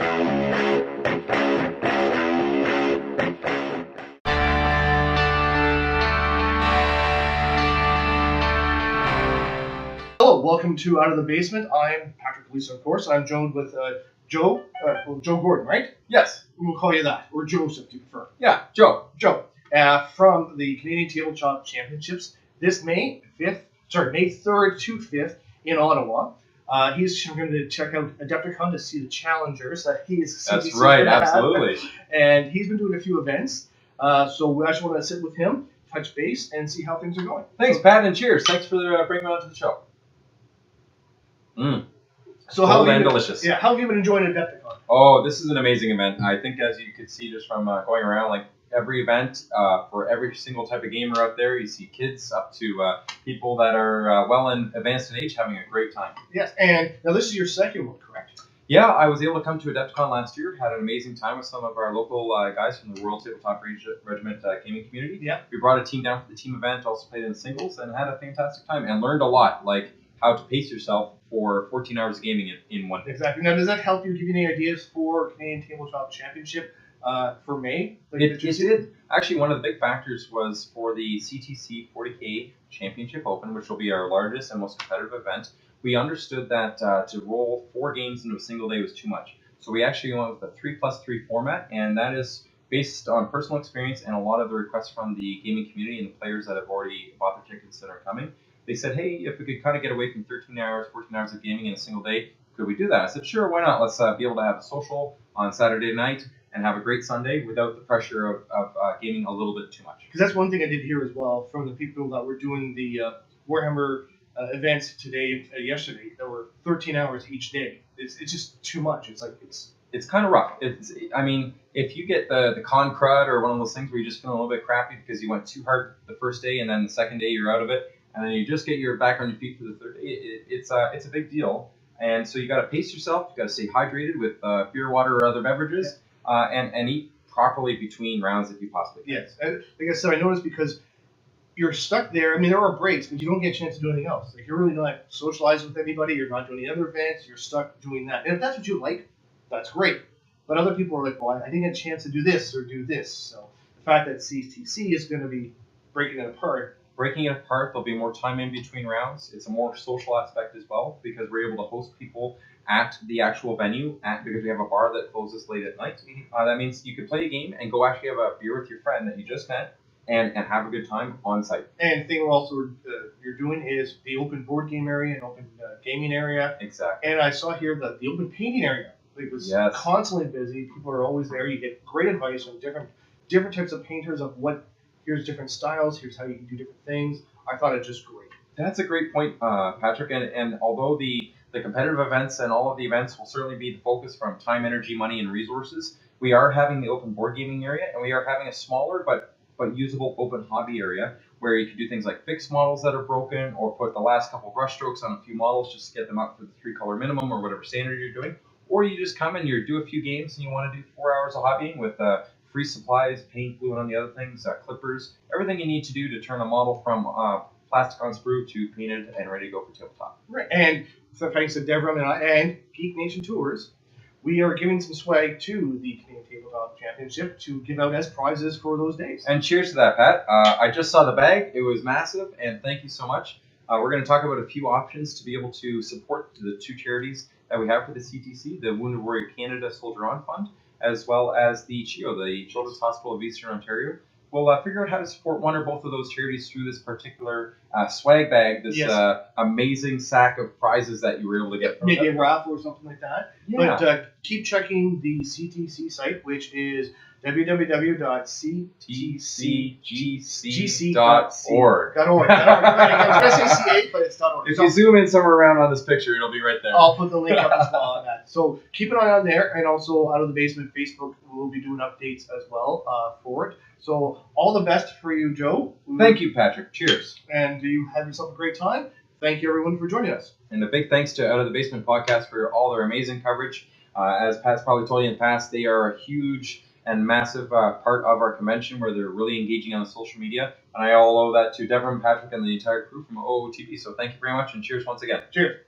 Hello, welcome to Out of the Basement. I'm Patrick Gleason, of course. I'm joined with Joe Gordon, right? Yes. We'll call you that, or Joseph, if you prefer. Yeah, Joe. From the Canadian Tabletop Championships this May 3rd to 5th in Ottawa. He's going to check out Adepticon to see the challengers that he is. That's right, absolutely. And he's been doing a few events, so we actually want to sit with him, touch base, and see how things are going. Thanks, Pat, and cheers. Thanks for bringing me on to the show. So how delicious. Yeah, how have you been enjoying Adepticon? Oh, this is an amazing event. I think, as you could see just from going around, like every event for every single type of gamer out there, you see kids up to people that are well advanced in age having a great time. Yes, and now this is your second one, correct? Yeah, I was able to come to Adepticon last year. Had an amazing time with some of our local guys from the World Tabletop Regiment gaming community. Yeah. We brought a team down for the team event, also played in singles, and had a fantastic time and learned a lot, like how to pace yourself for 14 hours of gaming in one day. Exactly. Now, does that help you give you any ideas for Canadian Tabletop Championship for May? It did. Actually, one of the big factors was for the CTC 40K Championship Open, which will be our largest and most competitive event. We understood that to roll 4 games into a single day was too much. So we actually went with a 3+3 format, and that is based on personal experience and a lot of the requests from the gaming community and the players that have already bought their tickets that are coming. They said, hey, if we could kind of get away from 13 hours, 14 hours of gaming in a single day, could we do that? I said, sure, why not? Let's be able to have a social on Saturday night and have a great Sunday without the pressure of gaming a little bit too much. Because that's one thing I did hear as well from the people that were doing the Warhammer events yesterday. There were 13 hours each day. It's just too much. It's kind of rough. I mean, if you get the con crud or one of those things where you just feel a little bit crappy because you went too hard the first day and then the second day you're out of it, and then you just get your back on your feet for the third day, it's a big deal. And so you got to pace yourself. You got to stay hydrated with beer, water, or other beverages, and eat properly between rounds if you possibly can. Yes, and like I said, I noticed because you're stuck there. I mean, there are breaks, but you don't get a chance to do anything else. Like, you're really not socializing with anybody. You're not doing any other events. You're stuck doing that. And if that's what you like, that's great. But other people are like, well, I didn't get a chance to do this or do this. So the fact that CTC is going to be breaking it apart. There'll be more time in between rounds. It's a more social aspect as well because we're able to host people at the actual venue because we have a bar that closes late at night. That means you can play a game and go actually have a beer with your friend that you just met and have a good time on site. And the thing also you're doing is the open board game area and open gaming area. Exactly. And I saw here that the open painting area was constantly busy. People are always there. You get great advice from different types of painters of here's different styles, here's how you can do different things. I thought it just great. That's a great point, Patrick. And although the competitive events and all of the events will certainly be the focus from time, energy, money, and resources, we are having the open board gaming area, and we are having a smaller but usable open hobby area where you can do things like fix models that are broken or put the last couple brush strokes on a few models just to get them up to the 3-color minimum or whatever standard you're doing. Or you just come and you do a few games and you want to do 4 hours of hobbying with free supplies, paint, glue, and on the other things, clippers, everything you need to do to turn a model from plastic on sprue to painted and ready to go for tabletop. Right, and so thanks to Deborah and Geek Nation Tours, we are giving some swag to the Canadian Tabletop Championship to give out as prizes for those days. And cheers to that, Pat. I just saw the bag. It was massive, and thank you so much. We're going to talk about a few options to be able to support the 2 charities that we have for the CTC, the Wounded Warrior Canada Soldier On Fund, as well as the CHIO, the Children's Hospital of Eastern Ontario. We'll figure out how to support one or both of those charities through this particular swag bag, this amazing sack of prizes that you were able to get from maybe a raffle or something like that. Yeah. But keep checking the CTC site, which is www.ctcgc.org. I was going to say C8, but it's .org. If you zoom in somewhere around on this picture, it'll be right there. I'll put the link up as well on that. So keep an eye on there, and also Out of the Basement Facebook, we'll be doing updates as well for it. So all the best for you, Joe. Thank you, Patrick. Cheers. And you have yourself a great time. Thank you, everyone, for joining us. And a big thanks to Out of the Basement podcast for all their amazing coverage. As Pat's probably told you in the past, they are a huge and massive part of our convention where they're really engaging on the social media. And I all owe that to Deborah and Patrick and the entire crew from OTTB. So thank you very much, and cheers once again. Cheers.